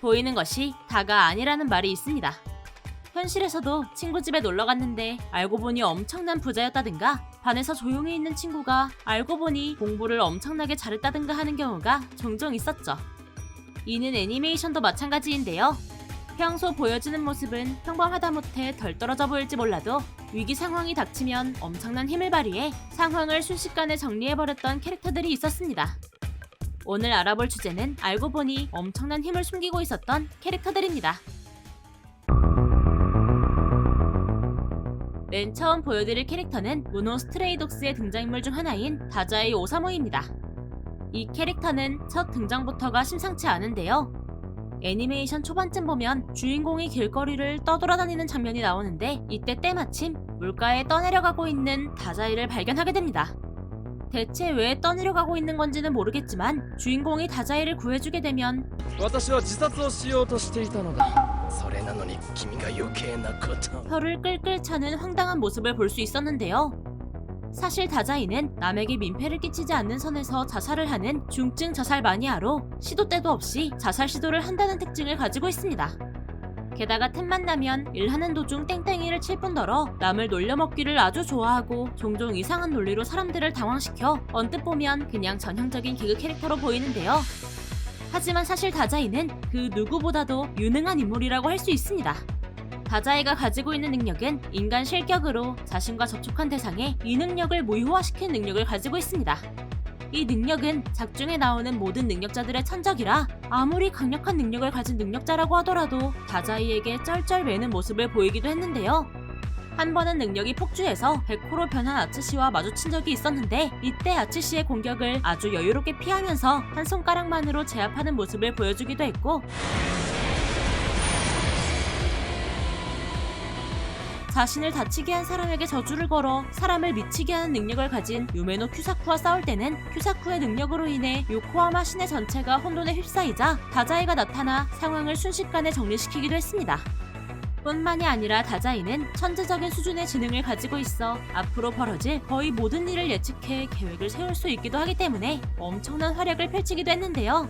보이는 것이 다가 아니라는 말이 있습니다. 현실에서도 친구 집에 놀러 갔는데 알고 보니 엄청난 부자였다든가 반에서 조용히 있는 친구가 알고 보니 공부를 엄청나게 잘했다든가 하는 경우가 종종 있었죠. 이는 애니메이션도 마찬가지인데요. 평소 보여주는 모습은 평범하다 못해 덜 떨어져 보일지 몰라도 위기 상황이 닥치면 엄청난 힘을 발휘해 상황을 순식간에 정리해버렸던 캐릭터들이 있었습니다. 오늘 알아볼 주제는 알고 보니 엄청난 힘을 숨기고 있었던 캐릭터들입니다. 맨 처음 보여드릴 캐릭터는 문호 스트레이독스의 등장인물 중 하나인 다자이 오사무입니다. 이 캐릭터는 첫 등장부터가 심상치 않은데요. 애니메이션 초반쯤 보면 주인공이 길거리를 떠돌아다니는 장면이 나오는데 이때 때마침 물가에 떠내려가고 있는 다자이를 발견하게 됩니다. 대체 왜 떠내려가고 있는 건지는 모르겠지만 주인공이 다자이를 구해주게 되면 私は自殺をしようとしていたのだ。それなのに君が余計なこと。 혀를 끌끌 차는 황당한 모습을 볼 수 있었는데요. 사실 다자이는 남에게 민폐를 끼치지 않는 선에서 자살을 하는 중증 자살 마니아로 시도 때도 없이 자살 시도를 한다는 특징을 가지고 있습니다. 게다가 틈만 나면 일하는 도중 땡땡이를 칠 뿐더러 남을 놀려먹기를 아주 좋아하고 종종 이상한 논리로 사람들을 당황시켜 언뜻 보면 그냥 전형적인 개그 캐릭터로 보이는데요. 하지만 사실 다자이는 그 누구보다도 유능한 인물이라고 할 수 있습니다. 다자이가 가지고 있는 능력은 인간 실격으로 자신과 접촉한 대상에 이 능력을 무효화시키는 능력을 가지고 있습니다. 이 능력은 작중에 나오는 모든 능력자들의 천적이라 아무리 강력한 능력을 가진 능력자라고 하더라도 다자이에게 쩔쩔매는 모습을 보이기도 했는데요. 한 번은 능력이 폭주해서 백호로 변한 아츠시와 마주친 적이 있었는데 이때 아츠시의 공격을 아주 여유롭게 피하면서 한 손가락만으로 제압하는 모습을 보여주기도 했고 자신을 다치게 한 사람에게 저주를 걸어 사람을 미치게 하는 능력을 가진 유메노 큐사쿠와 싸울 때는 큐사쿠의 능력으로 인해 요코하마 시내 전체가 혼돈에 휩싸이자 다자이가 나타나 상황을 순식간에 정리시키기도 했습니다. 뿐만이 아니라 다자이는 천재적인 수준의 지능을 가지고 있어 앞으로 벌어질 거의 모든 일을 예측해 계획을 세울 수 있기도 하기 때문에 엄청난 활약을 펼치기도 했는데요.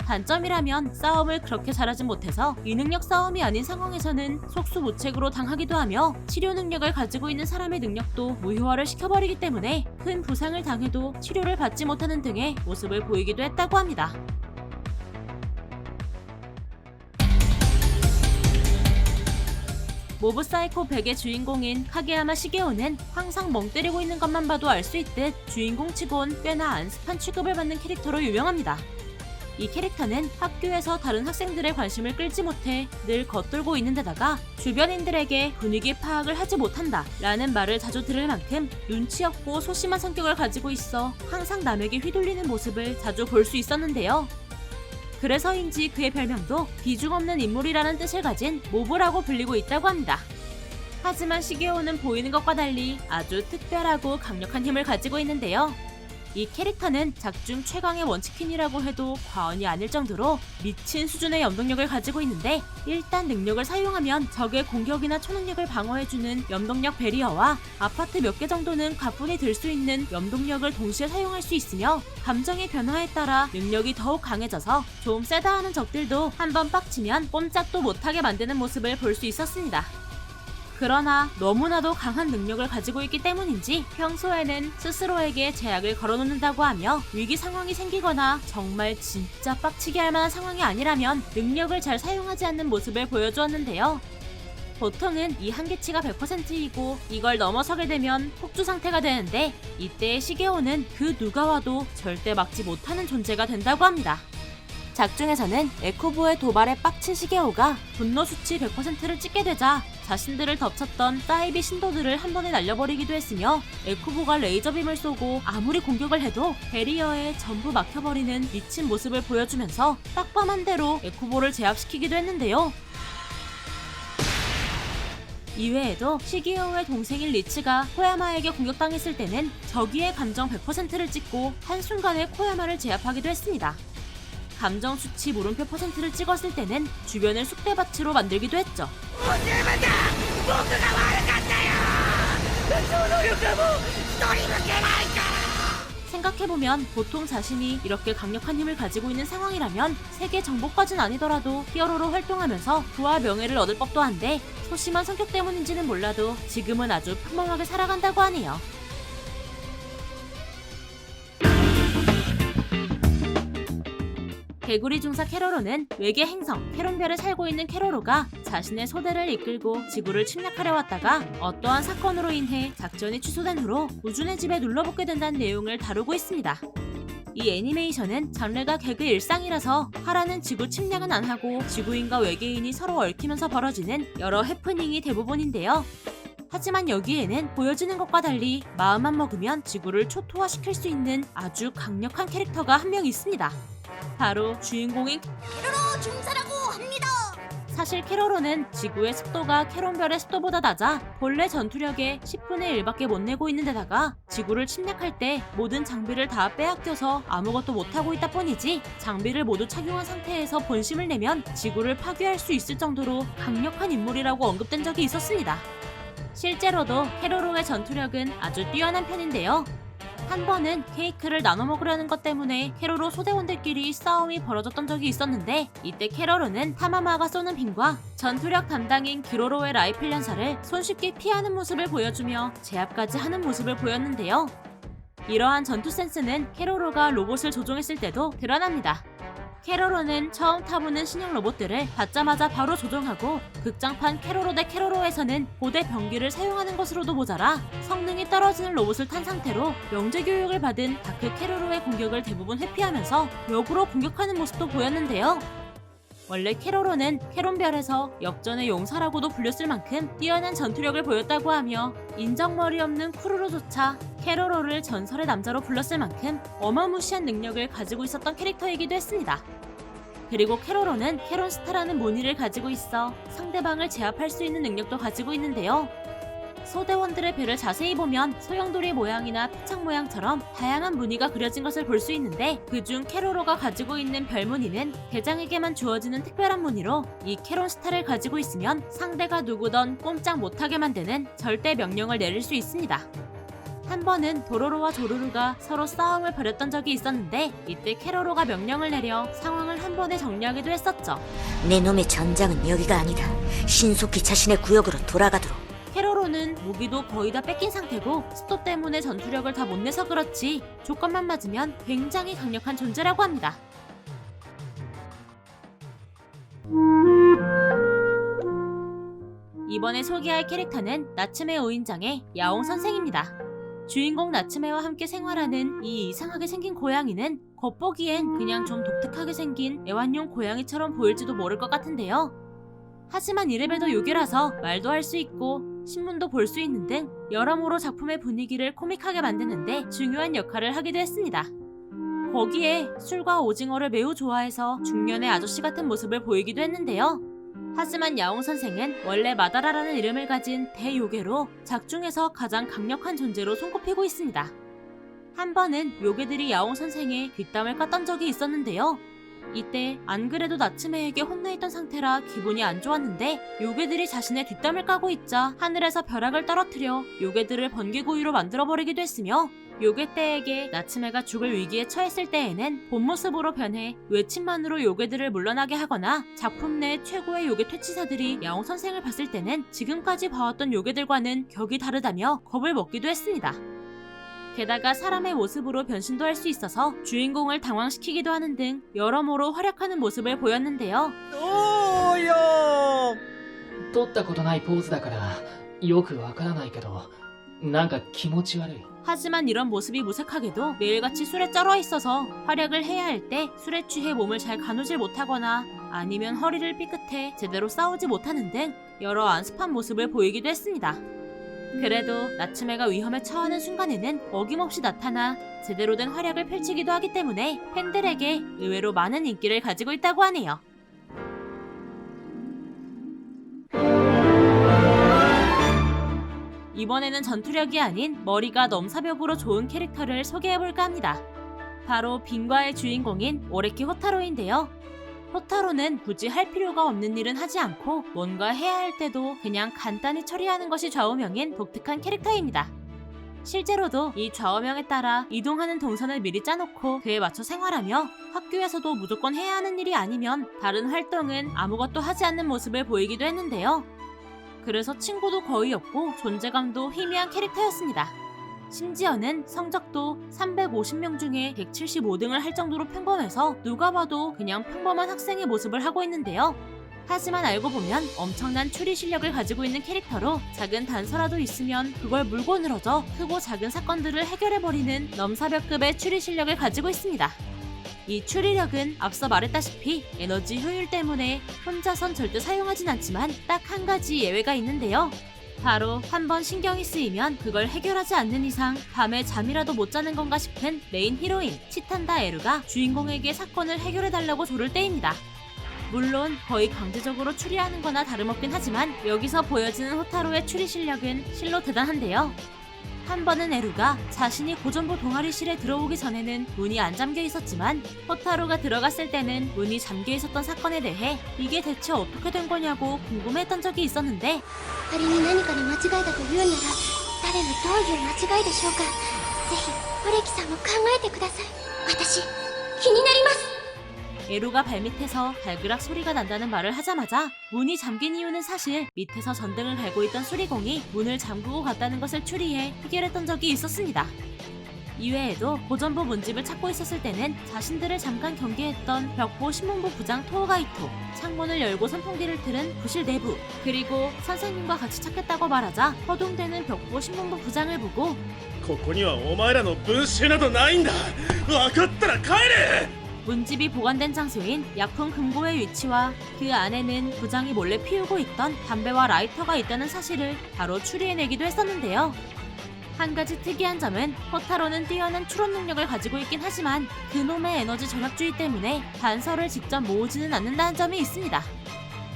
단점이라면 싸움을 그렇게 잘하진 못해서 이 능력 싸움이 아닌 상황에서는 속수무책으로 당하기도 하며 치료 능력을 가지고 있는 사람의 능력도 무효화를 시켜버리기 때문에 큰 부상을 당해도 치료를 받지 못하는 등의 모습을 보이기도 했다고 합니다. 모브 사이코 100의 주인공인 카게야마 시게오는 항상 멍 때리고 있는 것만 봐도 알 수 있듯 주인공치곤 꽤나 안습한 취급을 받는 캐릭터로 유명합니다. 이 캐릭터는 학교에서 다른 학생들의 관심을 끌지 못해 늘 겉돌고 있는 데다가 주변인들에게 분위기 파악을 하지 못한다 라는 말을 자주 들을 만큼 눈치 없고 소심한 성격을 가지고 있어 항상 남에게 휘둘리는 모습을 자주 볼 수 있었는데요. 그래서인지 그의 별명도 비중 없는 인물이라는 뜻을 가진 모브라고 불리고 있다고 합니다. 하지만 시게오는 보이는 것과 달리 아주 특별하고 강력한 힘을 가지고 있는데요. 이 캐릭터는 작중 최강의 원치킨이라고 해도 과언이 아닐 정도로 미친 수준의 염동력을 가지고 있는데 일단 능력을 사용하면 적의 공격이나 초능력을 방어해주는 염동력 베리어와 아파트 몇 개 정도는 가뿐히 들 수 있는 염동력을 동시에 사용할 수 있으며 감정의 변화에 따라 능력이 더욱 강해져서 좀 세다 하는 적들도 한번 빡치면 꼼짝도 못하게 만드는 모습을 볼 수 있었습니다. 그러나 너무나도 강한 능력을 가지고 있기 때문인지 평소에는 스스로에게 제약을 걸어놓는다고 하며 위기 상황이 생기거나 정말 진짜 빡치게 할 만한 상황이 아니라면 능력을 잘 사용하지 않는 모습을 보여주었는데요. 보통은 이 한계치가 100%이고 이걸 넘어서게 되면 폭주 상태가 되는데 이때의 시게오는 그 누가 와도 절대 막지 못하는 존재가 된다고 합니다. 작중에서는 에쿠보의 도발에 빡친 시게오가 분노 수치 100%를 찍게 되자 자신들을 덮쳤던 사이비 신도들을 한 번에 날려버리기도 했으며 에쿠보가 레이저빔을 쏘고 아무리 공격을 해도 베리어에 전부 막혀버리는 미친 모습을 보여주면서 딱밤한 대로 에쿠보를 제압시키기도 했는데요. 이외에도 시게오의 동생인 리츠가 코야마에게 공격당했을 때는 저기의 감정 100%를 찍고 한순간에 코야마를 제압하기도 했습니다. 감정 수치 물음표 %를 찍었을 때는 주변을 쑥대밭으로 만들기도 했죠. 생각해보면 보통 자신이 이렇게 강력한 힘을 가지고 있는 상황이라면 세계 정복까진 아니더라도 히어로로 활동하면서 부와 명예를 얻을 법도 한데 소심한 성격 때문인지는 몰라도 지금은 아주 평범하게 살아간다고 하네요. 개구리 중사 캐로로는 외계 행성 캐론별에 살고 있는 캐로로가 자신의 소대를 이끌고 지구를 침략하려 왔다가 어떠한 사건으로 인해 작전이 취소된 후로 우준의 집에 눌러붙게 된다는 내용을 다루고 있습니다. 이 애니메이션은 장르가 개그 일상이라서 하라는 지구 침략은 안 하고 지구인과 외계인이 서로 얽히면서 벌어지는 여러 해프닝이 대부분인데요. 하지만 여기에는 보여지는 것과 달리 마음만 먹으면 지구를 초토화시킬 수 있는 아주 강력한 캐릭터가 한 명 있습니다. 바로 주인공인 캐로로 중사라고 합니다. 사실 캐로로는 지구의 습도가 캐론별의 습도보다 낮아 본래 전투력의 10분의 1밖에 못 내고 있는 데다가 지구를 침략할 때 모든 장비를 다 빼앗겨서 아무것도 못하고 있다 뿐이지 장비를 모두 착용한 상태에서 본심을 내면 지구를 파괴할 수 있을 정도로 강력한 인물이라고 언급된 적이 있었습니다. 실제로도 캐로로의 전투력은 아주 뛰어난 편인데요. 한 번은 케이크를 나눠 먹으려는 것 때문에 캐로로 소대원들끼리 싸움이 벌어졌던 적이 있었는데 이때 캐로로는 타마마가 쏘는 빔과 전투력 담당인 기로로의 라이플 연사를 손쉽게 피하는 모습을 보여주며 제압까지 하는 모습을 보였는데요. 이러한 전투 센스는 캐로로가 로봇을 조종했을 때도 드러납니다. 캐로로는 처음 타보는 신형 로봇들을 받자마자 바로 조종하고 극장판 캐로로 대 캐로로에서는 고대 병기를 사용하는 것으로도 모자라 성능이 떨어지는 로봇을 탄 상태로 영재 교육을 받은 다크 캐로로의 공격을 대부분 회피하면서 역으로 공격하는 모습도 보였는데요. 원래 캐로로는 캐론별에서 역전의 용사라고도 불렸을 만큼 뛰어난 전투력을 보였다고 하며 인정머리 없는 쿠루로조차 캐로로를 전설의 남자로 불렀을 만큼 어마무시한 능력을 가지고 있었던 캐릭터이기도 했습니다. 그리고 캐로로는 캐론스타라는 무늬를 가지고 있어 상대방을 제압할 수 있는 능력도 가지고 있는데요. 소대원들의 배를 자세히 보면 소용돌이 모양이나 피창 모양처럼 다양한 무늬가 그려진 것을 볼 수 있는데 그중 캐로로가 가지고 있는 별 무늬는 대장에게만 주어지는 특별한 무늬로 이 캐론스타를 가지고 있으면 상대가 누구던 꼼짝 못하게 만드는 절대 명령을 내릴 수 있습니다. 한 번은 도로로와 조루루가 서로 싸움을 벌였던 적이 있었는데 이때 캐로로가 명령을 내려 상황을 한 번에 정리하기도 했었죠. 내 놈의 전장은 여기가 아니다. 신속히 자신의 구역으로 돌아가도록. 캐로로는 무기도 거의 다 뺏긴 상태고 스톱 때문에 전투력을 다 못 내서 그렇지 조건만 맞으면 굉장히 강력한 존재라고 합니다. 이번에 소개할 캐릭터는 나츠메 5인장의 야옹 선생입니다. 주인공 나츠메와 함께 생활하는 이 이상하게 생긴 고양이는 겉보기엔 그냥 좀 독특하게 생긴 애완용 고양이처럼 보일지도 모를 것 같은데요. 하지만 이래봬도 요괴라서 말도 할 수 있고 신문도 볼 수 있는 등 여러모로 작품의 분위기를 코믹하게 만드는데 중요한 역할을 하기도 했습니다. 거기에 술과 오징어를 매우 좋아해서 중년의 아저씨 같은 모습을 보이기도 했는데요. 하지만 야옹 선생은 원래 마다라라는 이름을 가진 대요괴로 작중에서 가장 강력한 존재로 손꼽히고 있습니다. 한 번은 요괴들이 야옹 선생의 뒷담을 깠던 적이 있었는데요. 이때 안 그래도 나츠메에게 혼나있던 상태라 기분이 안 좋았는데 요괴들이 자신의 뒷담을 까고 있자 하늘에서 벼락을 떨어뜨려 요괴들을 번개구이로 만들어버리기도 했으며 요괴떼에게 나츠메가 죽을 위기에 처했을 때에는 본 모습으로 변해 외침만으로 요괴들을 물러나게 하거나 작품 내 최고의 요괴 퇴치사들이 야옹 선생을 봤을 때는 지금까지 봐왔던 요괴들과는 격이 다르다며 겁을 먹기도 했습니다. 게다가 사람의 모습으로 변신도 할 수 있어서 주인공을 당황시키기도 하는 등 여러모로 활약하는 모습을 보였는데요. おーよ撮ったことないポーズだからよくわからないけどなんか気持ち悪い 하지만 이런 모습이 무색하게도 매일같이 술에 쩔어 있어서 활약을 해야 할 때 술에 취해 몸을 잘 가누질 못하거나 아니면 허리를 삐끗해 제대로 싸우지 못하는 등 여러 안습한 모습을 보이기도 했습니다. 그래도 나츠메가 위험에 처하는 순간에는 어김없이 나타나 제대로 된 활약을 펼치기도 하기 때문에 팬들에게 의외로 많은 인기를 가지고 있다고 하네요. 이번에는 전투력이 아닌 머리가 넘사벽으로 좋은 캐릭터를 소개해볼까 합니다. 바로 빙과의 주인공인 오레키 호타로인데요. 호타로는 굳이 할 필요가 없는 일은 하지 않고 뭔가 해야 할 때도 그냥 간단히 처리하는 것이 좌우명인 독특한 캐릭터입니다. 실제로도 이 좌우명에 따라 이동하는 동선을 미리 짜놓고 그에 맞춰 생활하며 학교에서도 무조건 해야 하는 일이 아니면 다른 활동은 아무것도 하지 않는 모습을 보이기도 했는데요. 그래서 친구도 거의 없고 존재감도 희미한 캐릭터였습니다. 심지어는 성적도 350명 중에 175등을 할 정도로 평범해서 누가 봐도 그냥 평범한 학생의 모습을 하고 있는데요. 하지만 알고 보면 엄청난 추리 실력을 가지고 있는 캐릭터로 작은 단서라도 있으면 그걸 물고 늘어져 크고 작은 사건들을 해결해버리는 넘사벽급의 추리 실력을 가지고 있습니다. 이 추리력은 앞서 말했다시피 에너지 효율 때문에 혼자선 절대 사용하진 않지만 딱 한 가지 예외가 있는데요. 바로 한 번 신경이 쓰이면 그걸 해결하지 않는 이상 밤에 잠이라도 못 자는 건가 싶은 메인 히로인 치탄다 에루가 주인공에게 사건을 해결해달라고 조를 때입니다. 물론 거의 강제적으로 추리하는 거나 다름없긴 하지만 여기서 보여지는 호타로의 추리 실력은 실로 대단한데요. 한 번은 에루가 자신이 고전부 동아리실에 들어오기 전에는 문이 안 잠겨 있었지만 호타로가 들어갔을 때는 문이 잠겨 있었던 사건에 대해 이게 대체 어떻게 된 거냐고 궁금해했던 적이 있었는데 仮に何かの間違いだというなら誰のどういう間違いでしょうか。ぜひオレキさんも考えてください。私気になります。 에루가 발밑에서 발그락 소리가 난다는 말을 하자마자 문이 잠긴 이유는 사실 밑에서 전등을 갈고 있던 수리공이 문을 잠그고 갔다는 것을 추리해 해결했던 적이 있었습니다. 이외에도 고전부 문집을 찾고 있었을 때는 자신들을 잠깐 경계했던 벽보 신문부 부장 토오가이토, 창문을 열고 선풍기를 틀은 부실 내부, 그리고 선생님과 같이 찾겠다고 말하자 허둥대는 벽보 신문부 부장을 보고 ここにはお前らの文集などないんだ。分かったら帰れ。 문집이 보관된 장소인 약품 금고의 위치와 그 안에는 부장이 몰래 피우고 있던 담배와 라이터가 있다는 사실을 바로 추리해내기도 했었는데요. 한 가지 특이한 점은 호타로는 뛰어난 추론 능력을 가지고 있긴 하지만 그놈의 에너지 전략주의 때문에 단서를 직접 모으지는 않는다는 점이 있습니다.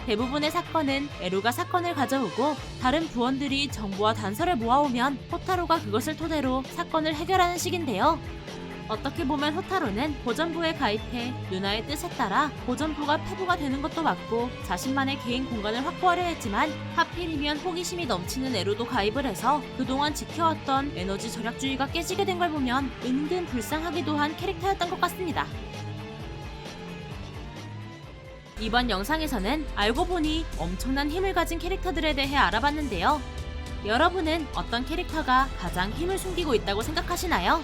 대부분의 사건은 에루가 사건을 가져오고 다른 부원들이 정보와 단서를 모아오면 호타로가 그것을 토대로 사건을 해결하는 식인데요. 어떻게 보면 호타로는 고전부에 가입해 누나의 뜻에 따라 고전부가 폐부가 되는 것도 맞고 자신만의 개인 공간을 확보하려 했지만 하필이면 호기심이 넘치는 에루도 가입을 해서 그동안 지켜왔던 에너지 절약주의가 깨지게 된 걸 보면 은근 불쌍하기도 한 캐릭터였던 것 같습니다. 이번 영상에서는 알고 보니 엄청난 힘을 가진 캐릭터들에 대해 알아봤는데요. 여러분은 어떤 캐릭터가 가장 힘을 숨기고 있다고 생각하시나요?